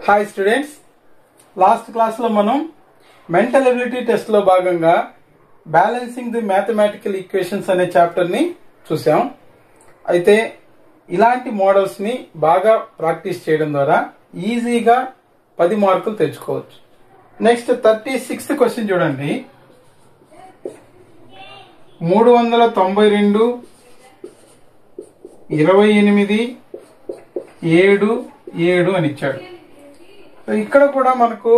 Hi students, last క్లాస్లో మనం mental ability టెస్ట్లో భాగంగా బ్యాలెన్సింగ్ ది మ్యాథమెటికల్ ఈక్వేషన్స్ అనే చాప్టర్ని చూసాం. అయితే ఇలాంటి మోడల్స్ని బాగా ప్రాక్టీస్ చేయడం ద్వారా ఈజీగా 10 మార్కులు తెచ్చుకోవచ్చు. నెక్స్ట్ 36th క్వశ్చన్ చూడండి. 392 28 7 7 అని ఇచ్చాడు. ఇక్కడ కూడా మనకు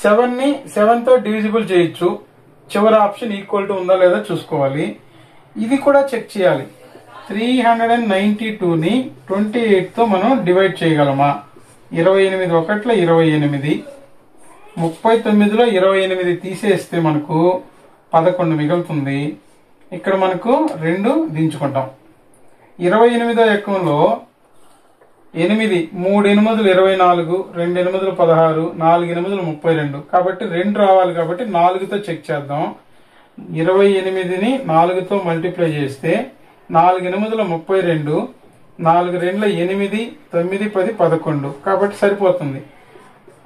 7ని 7తో డివిజిబుల్ చేయొచ్చు. చివరి ఆప్షన్ ఈక్వల్ టు ఉందా లేదా చూసుకోవాలి. ఇది కూడా చెక్ చేయాలి. 392ని 28తో మనం డివైడ్ చేయగలమా? 28 ఒకట్ల 28, 39లో 28 తీసేస్తే మనకు 11 మిగులుతుంది. ఇక్కడ మనకు 2 దించుకుంటాం. 28వ ఎక్కంలో 8, 3 8 24, 2 8 16, 4 8 32. కాబట్టి 2 రావాలి. కాబట్టి 4తో చెక్ చేద్దాం. 28ని 4తో మల్టిప్లై చేస్తే 4 8 32, 4 2 8, 9 10 11. కాబట్టి సరిపోతుంది.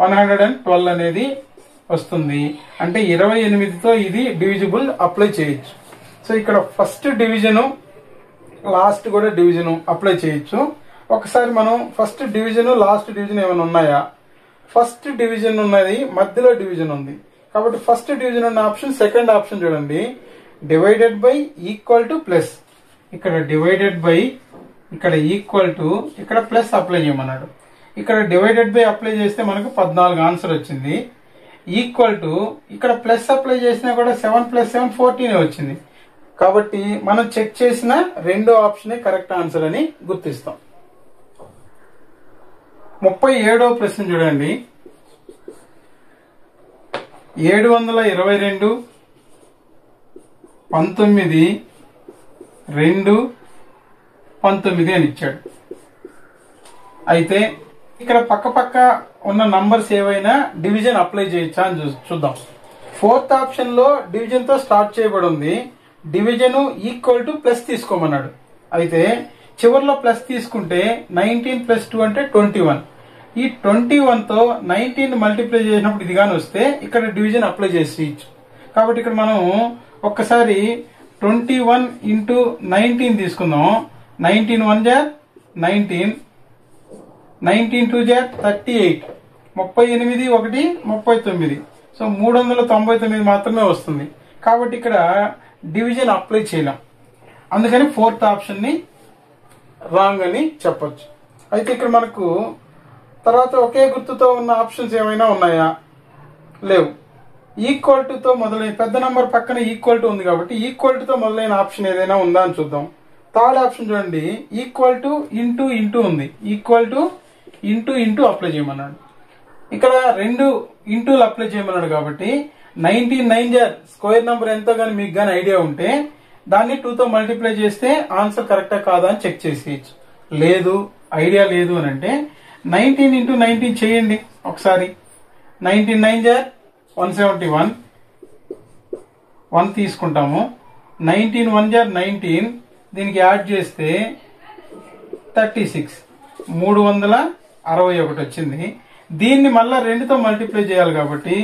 112 అనేది వస్తుంది. అంటే 28తో ఇది డివిజిబుల్ అప్లై చేయొచ్చు. సో ఇక్కడ ఫస్ట్ డివిజను, లాస్ట్ కూడా డివిజన్ అప్లై చేయొచ్చు. ఒకసారి మనం ఫస్ట్ డివిజన్, లాస్ట్ డివిజన్ ఏమైనా ఉన్నాయా? ఫస్ట్ డివిజన్ ఉన్నది, మధ్యలో డివిజన్ ఉంది. కాబట్టి ఫస్ట్ డివిజన్ ఉన్న ఆప్షన్ సెకండ్ ఆప్షన్ చూడండి. Divided by equal to plus. ఇక్కడ డివైడెడ్ బై, ఇక్కడ ఈక్వల్ టు, ఇక్కడ ప్లస్ అప్లై చేయమన్నాడు. ఇక్కడ డివైడెడ్ బై అప్లై చేస్తే మనకు 14 ఆన్సర్ వచ్చింది. ఈక్వల్ టు, ఇక్కడ ప్లస్ అప్లై చేసినా కూడా 7 + 7 14 వచ్చింది. కాబట్టి మనం చెక్ చేసిన రెండో ఆప్షనే కరెక్ట్ ఆన్సర్ అని గుర్తిస్తాం. 37వ ప్రశ్న చూడండి. 722 19 2 19 అని ఇచ్చాడు. అయితే ఇక్కడ పక్క పక్క ఉన్న నంబర్స్ ఏవైనా డివిజన్ అప్లై చేయొచ్చా అని చూద్దాం. 4th ఆప్షన్ లో డివిజన్ తో స్టార్ట్ చేయబడి ఉంది. డివిజన్ ఈక్వల్ టు ప్లస్ తీసుకోమన్నాడు. అయితే చివరిలో ప్లస్ తీసుకుంటే 19 + 2 అంటే 21. ఈ 21తో 19 మల్టిప్లై చేసినప్పుడు ఇది కానీ వస్తే ఇక్కడ డివిజన్ అప్లై చేసేయచ్చు. కాబట్టి ఇక్కడ మనం ఒక్కసారి 21 × 19 తీసుకుందాం. 19 1 = 19, 19 2 = 38, 38 1 39. సో 399 మాత్రమే వస్తుంది. కాబట్టి ఇక్కడ డివిజన్ అప్లై చేయలేం. అందుకని 4th ఆప్షన్ ని రాంగ్ అని చెప్పొచ్చు. అయితే ఇక్కడ మనకు తర్వాత ఒకే గుర్తుతో ఉన్న ఆప్షన్స్ ఏమైనా ఉన్నాయా? లేవు. ఈక్వల్ టుతో మొదలైన పెద్ద నంబర్ పక్కన ఈక్వల్ టు ఉంది కాబట్టి ఈక్వల్ టుతో మొదలైన ఆప్షన్ ఏదైనా ఉందా అని చూద్దాం. థర్డ్ ఆప్షన్ చూడండి. ఈక్వల్ టు ఇంటూ ఇంటూ ఉంది. Equal to into into apply చేయమన్నాడు. ఇక్కడ 2 ఇంటూలు అప్లై చేయమన్నాడు. కాబట్టి 19 9 స్క్వేర్ నంబర్ ఎంతో కానీ మీకు కానీ ఐడియా ఉంటే దాన్ని 2తో మల్టిప్లై చేస్తే ఆన్సర్ కరెక్టా కాదా అని చెక్ చేసేయచ్చు. లేదు, ఐడియా లేదు అని అంటే 19 × 19 చేయండి ఒకసారి. 19 9 = 171, 1 తీసుకుంటాము. 19 1 = 19, దీనికి యాడ్ చేస్తే 36, 361 వచ్చింది. దీన్ని మళ్ళా 2తో మల్టిప్లై చేయాలి. కాబట్టి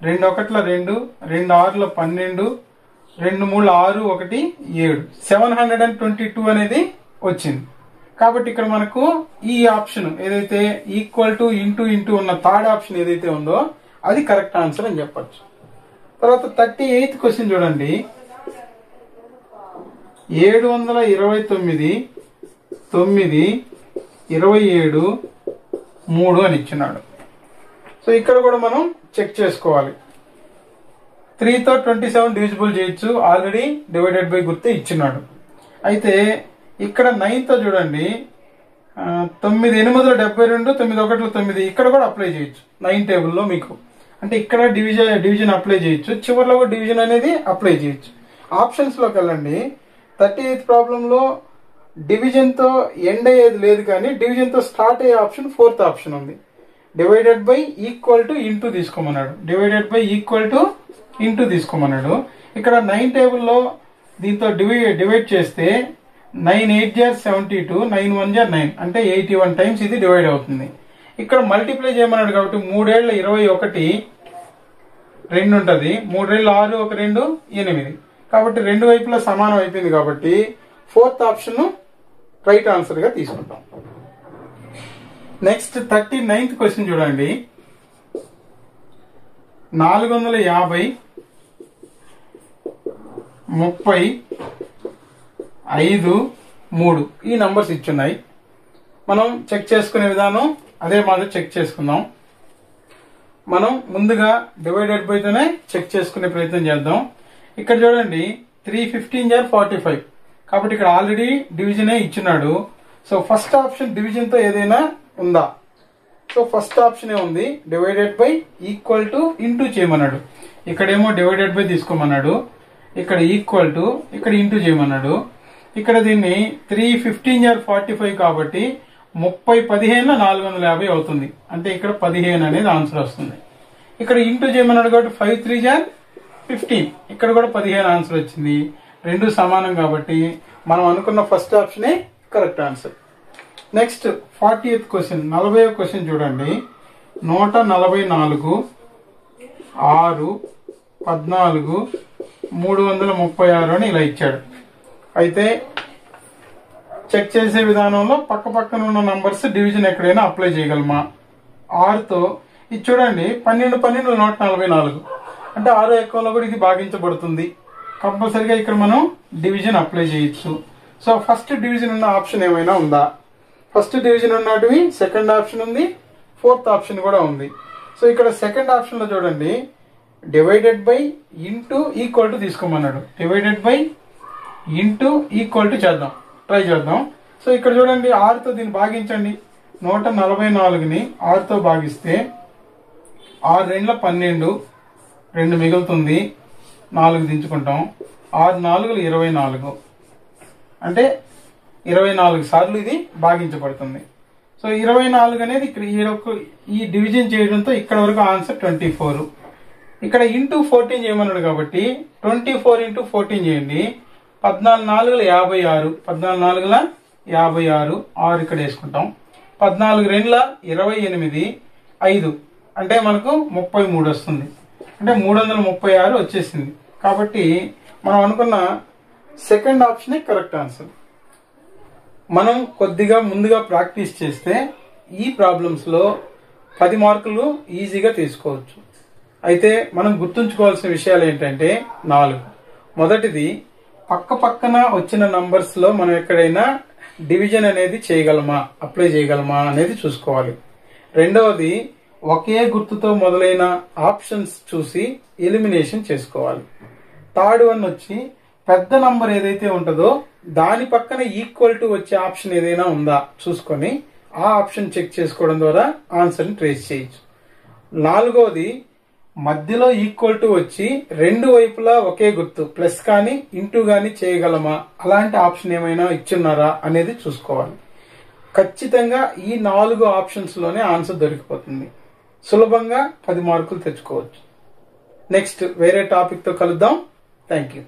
2 1 2, 2 6 12, 2 3 6 1 7, 722 అనేది వచ్చింది. కాబట్టి ఇక్కడ మనకు ఈ ఆప్షన్ ఏదైతే ఈక్వల్ టు ఇంటూ ఇంటూ ఉన్న థర్డ్ ఆప్షన్ ఏదైతే ఉందో అది కరెక్ట్ ఆన్సర్ అని చెప్పొచ్చు. తర్వాత 38th క్వశ్చన్ చూడండి. 729 9 27 3 అని ఇచ్చినాడు. సో ఇక్కడ కూడా మనం చెక్ చేసుకోవాలి. 3తో 27 డివిజిబుల్ చేయొచ్చు. ఆల్రెడీ డివైడెడ్ బై గుర్తు ఇచ్చినాడు. అయితే ఇక్కడ 9తో చూడండి. 9 8 72, 9 1 9. ఇక్కడ కూడా అప్లై చేయొచ్చు 9 టేబుల్లో మీకు. అంటే ఇక్కడ డివిజన్ అప్లై చేయొచ్చు. చివరిలో కూడా డివిజన్ అనేది అప్లై చేయొచ్చు. ఆప్షన్స్ లోకి వెళ్ళండి. 38th ప్రాబ్లంలో డివిజన్ తో ఎండ్ అయ్యేది లేదు, కానీ డివిజన్ తో స్టార్ట్ అయ్యే ఆప్షన్ 4th ఆప్షన్ ఉంది. Divided by equal to into తీసుకోమన్నాడు. Divided by equal to into తీసుకోమన్నాడు. ఇక్కడ 9 టేబుల్లో దీంతో డివైడ్ చేస్తే 9 8 = 72, 9 1 = 9 అంటే 81 టైమ్స్ ఇది డివైడ్ అవుతుంది. ఇక్కడ మల్టిప్లై చేయమన్నాడు కాబట్టి 3 ఏళ్ల 21 2 ఉంటది, 3 ఏళ్ల 6 1 2 8. కాబట్టి రెండు వైపులా సమానం అయిపోయింది కాబట్టి ఫోర్త్ ఆప్షన్ రైట్ ఆన్సర్ గా తీసుకుంటాం. నెక్స్ట్ 39th క్వశ్చన్ చూడండి. 450 30 5 3 ఈ నంబర్స్ ఇచ్చున్నాయి. మనం చెక్ చేసుకునే విధానం అదే మాదిరి చెక్ చేసుకుందాం. మనం ముందుగా డివైడెడ్ బై తోనే చెక్ చేసుకునే ప్రయత్నం చేద్దాం. ఇక్కడ చూడండి 315 × 45 కాబట్టి ఇక్కడ ఆల్రెడీ డివిజనే ఇచ్చినాడు. సో ఫస్ట్ ఆప్షన్ డివిజన్ తో ఏదైనా ఉందా? సో ఫస్ట్ ఆప్షన్ ఉంది, divided by equal to into చేయమన్నాడు. ఇక్కడేమో డివైడెడ్ బై తీసుకోమన్నాడు, ఇక్కడ ఈక్వల్ టు ఇక్కడ ఇంటూ చేయమన్నాడు. ఇక్కడ దీన్ని 315 × 45 కాబట్టి 30 15 450 అవుతుంది. అంటే ఇక్కడ 15 అనేది ఆన్సర్ వస్తుంది. ఇక్కడ ఇంటూ చేయమన్నాడు కాబట్టి 5 3 15 ఇక్కడ కూడా 15 ఆన్సర్ వచ్చింది. రెండు సమానం కాబట్టి మనం అనుకున్న ఫస్ట్ ఆప్షనే correct answer. Next 40th question 40వ క్వశ్చన్ చూడండి. 144 6 14 336 అని ఇలా ఇచ్చాడు. అయితే చెక్ చేసే విధానంలో పక్క పక్కన ఉన్న నంబర్స్ డివిజన్ ఎక్కడైనా అప్లై చేయగలమా? 6తో ఇది చూడండి 12 12 144 అంటే 6 ఎక్కువలో కూడా ఇది భాగించబడుతుంది. కంపల్సరిగా ఇక్కడ మనం డివిజన్ అప్లై చేయొచ్చు. సో ఫస్ట్ డివిజన్ ఉన్న ఆప్షన్ ఏమైనా ఉందా? ఫస్ట్ డివిజన్ ఉన్నటివి సెకండ్ ఆప్షన్ ఉంది, ఫోర్త్ ఆప్షన్ కూడా ఉంది. సో ఇక్కడ సెకండ్ ఆప్షన్ లో చూడండి divided by into equal to తీసుకోమన్నాడు. Divided by into equal to చేద్దాం, ట్రై చేద్దాం. సో ఇక్కడ చూడండి 6తో దీన్ని భాగించండి. 144ని 6తో భాగిస్తే 6 2 12 2 మిగులుతుంది, 4 దించుకుంటాం. 6 4 24 అంటే 24 సార్లు ఇది భాగించబడుతుంది. సో 24 అనేది ఇక్కడ ఈ డివిజన్ చేయడంతో ఇక్కడ వరకు ఆన్సర్ 24. ఇక్కడ ఇంటూ 14 చేయమన్నాడు కాబట్టి 24 × 14 చేయండి. 14 4 56 14 4 56 6 ఇక్కడ వేసుకుంటాం. 14 2 28 5 అంటే మనకు 33 వస్తుంది. అంటే 336 వచ్చేసింది. కాబట్టి మనం అనుకున్న సెకండ్ ఆప్షన్ కరెక్ట్ ఆన్సర్. మనం కొద్దిగా ముందుగా ప్రాక్టీస్ చేస్తే ఈ ప్రాబ్లమ్స్ లో 10 మార్కులు ఈజీగా తీసుకోవచ్చు. అయితే మనం గుర్తుంచుకోవాల్సిన విషయాలు ఏంటంటే 4. మొదటిది పక్క పక్కన వచ్చిన నంబర్స్ లో మనం ఎక్కడైనా డివిజన్ అనేది చేయగలమా, అప్లై చేయగలమా అనేది చూసుకోవాలి. రెండవది ఒకే గుర్తుతో మొదలైన ఆప్షన్స్ చూసి ఎలిమినేషన్ చేసుకోవాలి. థర్డ్ వన్ వచ్చి పెద్ద నంబర్ ఏదైతే ఉంటుందో దాని పక్కన ఈక్వల్ టు వచ్చే ఆప్షన్ ఏదైనా ఉందా చూసుకొని ఆ ఆప్షన్ చెక్ చేసుకోవడం ద్వారా ఆన్సర్ ని ట్రేస్ చేయొచ్చు. నాలుగవది మధ్యలో ఈక్వల్ టు వచ్చి రెండు వైపులా ఒకే గుర్తు ప్లస్ కానీ ఇంటూ కానీ చేయగలమా, అలాంటి ఆప్షన్ ఏమైనా ఇచ్చున్నారా అనేది చూసుకోవాలి. ఖచ్చితంగా ఈ 4 ఆప్షన్స్ లోనే ఆన్సర్ దొరికిపోతుంది. సులభంగా 10 మార్కులు తెచ్చుకోవచ్చు. నెక్స్ట్ వేరే టాపిక్ తో కలుద్దాం. Thank you.